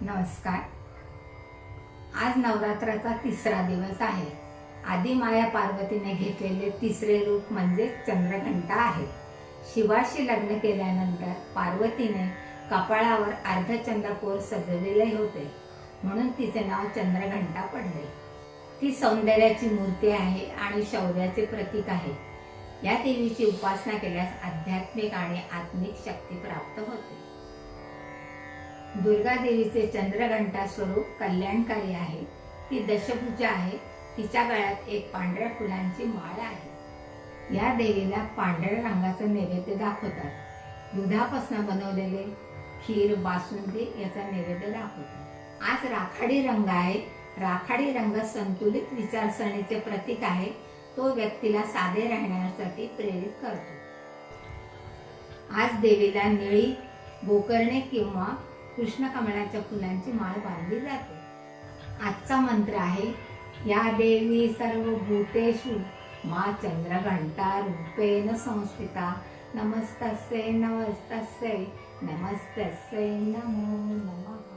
नमस्कार। आज नवरात्राचा तिसरा दिवस आहे। आदि माया पार्वतीने घेतलेले तिसरे रूप म्हणजे चंद्रघंटा आहे। शिवाशी लग्न केल्यानंतर पार्वतीने कपाळावर अर्धचंद्रकोर सजवलेले होते, म्हणून तिचे नाव चंद्रघंटा पडले। ती सौंदर्याची मूर्ती आहे आणि शौर्याचे प्रतीक आहे। या देवीची उपासना केल्यास आध्यात्मिक आणि आत्मिक शक्ती प्राप्त होते। दुर्गा देवीचे चंद्रघंटा स्वरूप कल्याणकारी आहे। ती दशभुजा आहे। तिच्या गळ्यात एक पांढऱ्या फुलांची माळ आहे। या देवीला पांढऱ्या रंगाचा नैवेद्य दाखवतात। दुधापासून बनवलेले खीर, बासुंदी याचा नैवेद्य दाखवतात। आज राखाडी रंग आहे। राखाडी रंग संतुलित विचारसरणीचे प्रतीक आहे। तो व्यक्तीला साधे राहण्यासाठी प्रेरित करतो। आज देवीला निळी, गोकर्णे किंवा कृष्ण कमळाच्या फुलांची माळ बांधली जाते। आजचा मंत्र आहे, या देवी सर्वभूतेषु मा चंद्रघंटा रूपेण संस्थिता नमस्तस्यै नमस्तस्यै नमस्तस्यै नमो नमः।